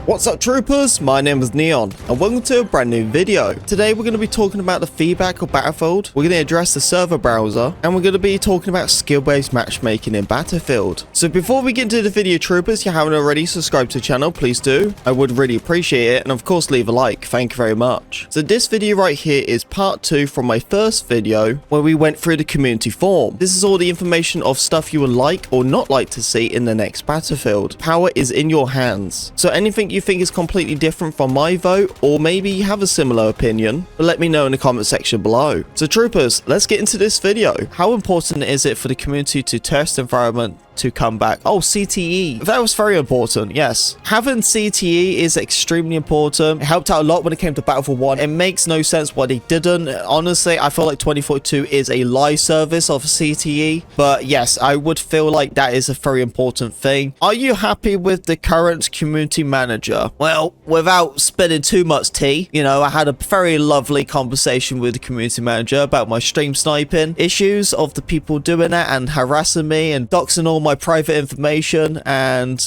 What's up troopers, my name is Neon and welcome to a brand new video. Today we're going to be talking about the feedback of Battlefield, we're going to address the server browser, and we're going to be talking about skill-based matchmaking in Battlefield. So before we get into the video troopers, if you haven't already subscribed to the channel, please do. I would really appreciate it, and of course leave a like, thank you very much. So this video right here is part 2 from my first video where we went through the community forum. This is all the information of stuff you would like or not like to see in the next Battlefield. Power is in your hands. So anything you think is completely different from my vote, or maybe you have a similar opinion, but let me know in the comment section below. So troopers, let's get into this video. How important is it for the community to test environment to come back? Oh, CTE. That was very important, yes. Having CTE is extremely important. It helped out a lot when it came to Battlefield 1. It makes no sense why they didn't. Honestly, I feel like 2042 is a live service of CTE, but yes, I would feel like that is a very important thing. Are you happy with the current community manager? Well, without spilling too much tea, you know, I had a very lovely conversation with the community manager about my stream sniping issues of the people doing it and harassing me and doxing all my private information, and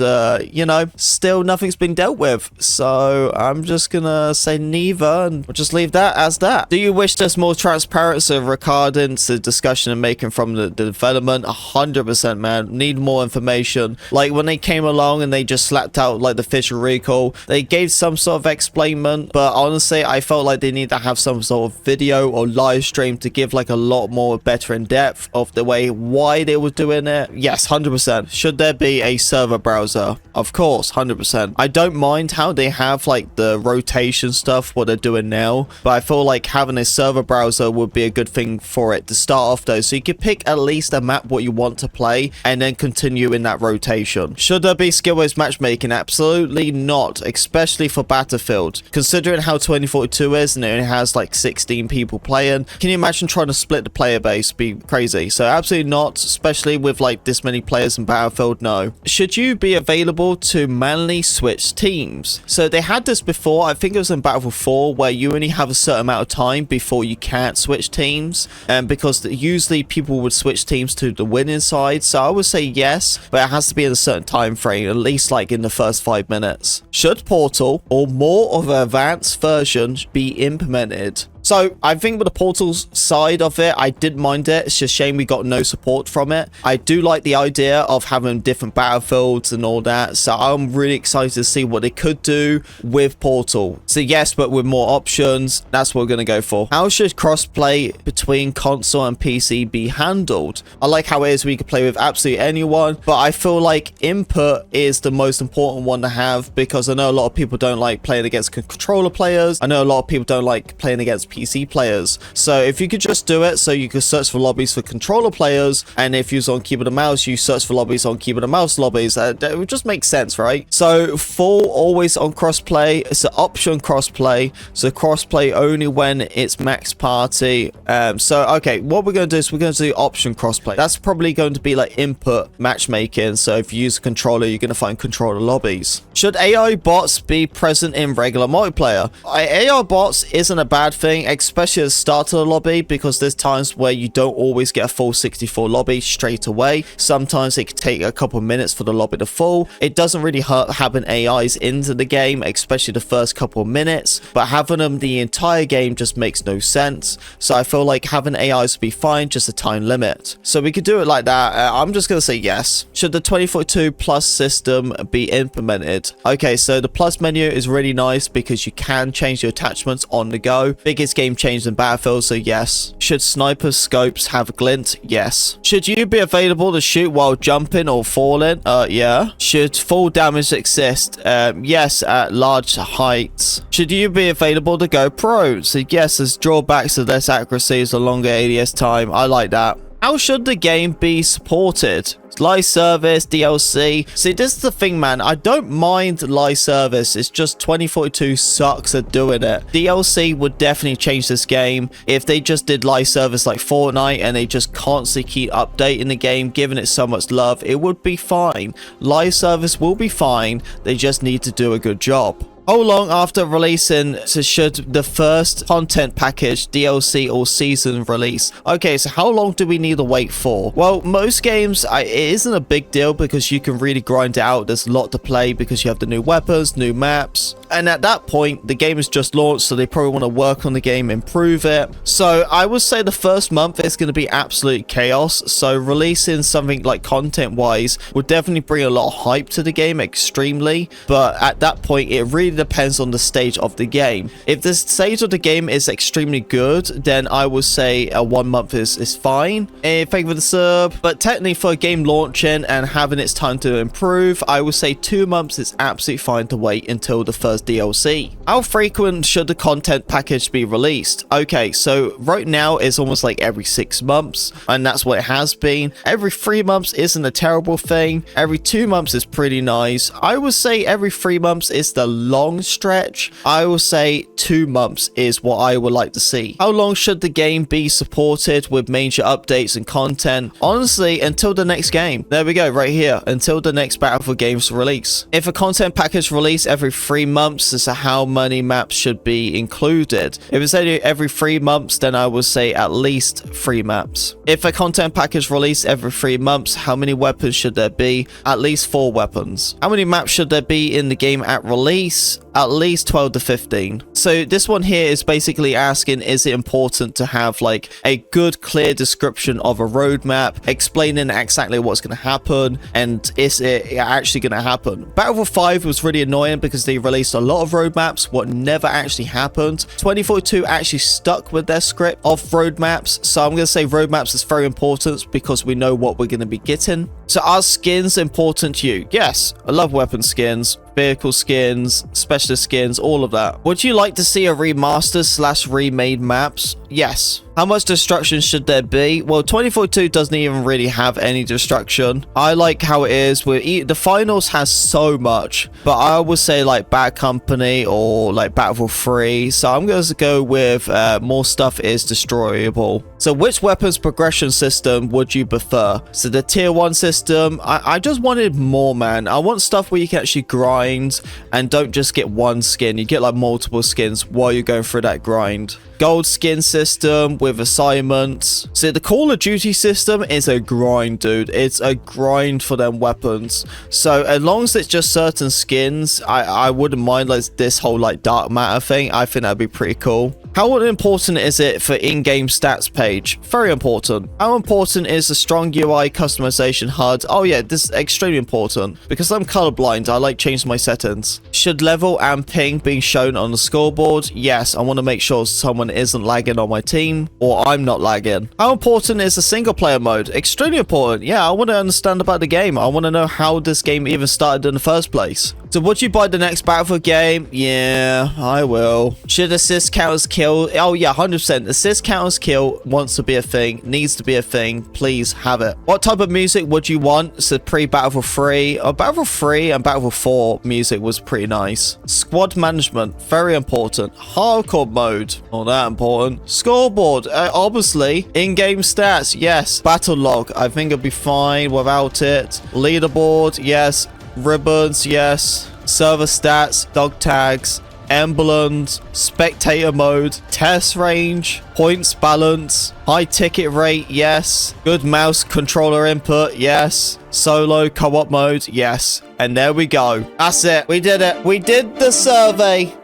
you know, still nothing's been dealt with. So I'm just gonna say neither, and we'll just leave that as that. Do you wish there's more transparency regarding the discussion and making from the development? 100%, man. Need more information. Like when they came along and they just slapped out like the official recall, they gave some sort of explainment, but honestly I felt like they need to have some sort of video or live stream to give like a lot more better in depth of the way why they were doing it. Yes, 100%. Should there be a server browser? Of course, 100%. I don't mind how they have like the rotation stuff, what they're doing now, but I feel like having a server browser would be a good thing for it to start off though, so you could pick at least a map what you want to play and then continue in that rotation. Should there be skill-based matchmaking? Absolutely not, especially for Battlefield. Considering how 2042 is and it only has like 16 people playing, can you imagine trying to split the player base? Be crazy. So absolutely not, especially with like this many players in Battlefield. No. Should you be available to manually switch teams? So they had this before, I think it was in Battlefield 4, where you only have a certain amount of time before you can't switch teams, and because usually people would switch teams to the winning side. So I would say yes, but it has to be in a certain time frame, at least like in the first 5 minutes. Should Portal or more of an advanced version be implemented? So I think with the Portal's side of it, I did mind it. It's just a shame we got no support from it. I do like the idea of having different battlefields and all that. So I'm really excited to see what they could do with Portal. So yes, but with more options, that's what we're going to go for. How should crossplay between console and PC be handled? I like how it is we can play with absolutely anyone, but I feel like input is the most important one to have, because I know a lot of people don't like playing against controller players. I know a lot of people don't like playing against PC players. So if you could just do it so you could search for lobbies for controller players, and if you're on keyboard and mouse, you search for lobbies on keyboard and mouse lobbies, that would just make sense, right? So full always on crossplay, it's an option crossplay, so crossplay only when it's max party. So okay, what we're going to do is we're going to do option crossplay. That's probably going to be like input matchmaking. So if you use a controller, you're going to find controller lobbies. Should AI bots be present in regular multiplayer? AI bots isn't a bad thing, especially at the start of the lobby, because there's times where you don't always get a full 64 lobby straight away. Sometimes it could take a couple of minutes for the lobby to full. It doesn't really hurt having AIs into the game, especially the first couple of minutes, but having them the entire game just makes no sense. So I feel like having AIs would be fine, just a time limit. So we could do it like that. I'm just going to say yes. Should the 2042 plus system be implemented? Okay, so the plus menu is really nice because you can change your attachments on the go. Biggest game changed in Battlefield, so yes. Should sniper scopes have a glint? Yes. Should you be available to shoot while jumping or falling? Yeah. Should full damage exist? Yes, at large heights. Should you be available to go pro? So yes, there's drawbacks to less accuracy, is a longer ADS time. I like that. How should the game be supported? Live service, DLC. See, this is the thing, man. I don't mind live service. It's just 2042 sucks at doing it. DLC would definitely change this game. If they just did live service like Fortnite and they just constantly keep updating the game, giving it so much love, it would be fine. Live service will be fine. They just need to do a good job. How long after releasing should the first content package, DLC, or season release? Okay, so how long do we need to wait for? Well, most games, it isn't a big deal because you can really grind it out. There's a lot to play because you have the new weapons, new maps. And at that point, the game is just launched, so they probably want to work on the game, improve it. So I would say the first month is going to be absolute chaos. So releasing something like content-wise would definitely bring a lot of hype to the game, extremely. But at that point, it really depends on the stage of the game. If the stage of the game is extremely good, then I would say 1 month is fine. Thank you for the sub. But technically, for a game launching and having its time to improve, I would say 2 months is absolutely fine to wait until the first DLC. How frequent should the content package be released? Okay, so right now it's almost like every 6 months, and that's what it has been. Every 3 months isn't a terrible thing. Every 2 months is pretty nice. I would say every 3 months is the long stretch. I will say 2 months is what I would like to see. How long should the game be supported with major updates and content? Honestly, until the next game. There we go, right here. Until the next Battlefield game's release. If a content package release every 3 months, as to how many maps should be included. If it's every 3 months, then I would say at least 3 maps. If a content package release every 3 months, how many weapons should there be? At least 4 weapons. How many maps should there be in the game at release? At least 12 to 15. So this one here is basically asking, is it important to have like a good clear description of a roadmap, explaining exactly what's going to happen, and is it actually going to happen? Battlefield 5 was really annoying because they released a lot of roadmaps, what never actually happened. 2042 actually stuck with their script of roadmaps, so I'm going to say roadmaps is very important because we know what we're going to be getting. So are skins important to you? Yes, I love weapon skins, vehicle skins, specialist skins, all of that. Would you like to see a remaster / remade maps? Yes. How much destruction should there be? Well, 2042 doesn't even really have any destruction. I like how it is. The finals has so much, but I would say like Bad Company or like Battlefield 3. So I'm going to go with more stuff is destroyable. So which weapons progression system would you prefer? So the tier 1 system, I just wanted more, man. I want stuff where you can actually grind and don't just get one skin. You get like multiple skins while you're going through that grind. Gold skin system with assignments. So the Call of Duty system is a grind, dude. It's a grind for them weapons. So as long as it's just certain skins, I wouldn't mind like this whole like dark matter thing. I think that'd be pretty cool. How important is it for in-game stats page? Very important. How important is a strong UI customization HUD? Oh yeah, this is extremely important because I'm colorblind. I like changing my settings. Should level and ping be shown on the scoreboard? Yes, I want to make sure someone isn't lagging on my team or I'm not lagging. How important is the single player mode? Extremely important. Yeah, I want to understand about the game. I want to know how this game even started in the first place. So would you buy the next Battlefield game? Yeah, I will. Should assist count as kill? Oh yeah, 100%. Assist count as kill wants to be a thing, needs to be a thing. Please have it. What type of music would you want? So pre-Battlefield 3. Battlefield 3 and Battlefield 4 music was pretty nice. Squad management, very important. Hardcore mode, not that important. Scoreboard, obviously. In-game stats, yes. Battle log, I think it'll be fine without it. Leaderboard, yes. Ribbons, yes. Server stats, dog tags, emblems, spectator mode, test range, points balance, high ticket rate, yes. Good mouse controller input, yes. Solo co-op mode, yes. And there we go. That's it. We did it. We did the survey.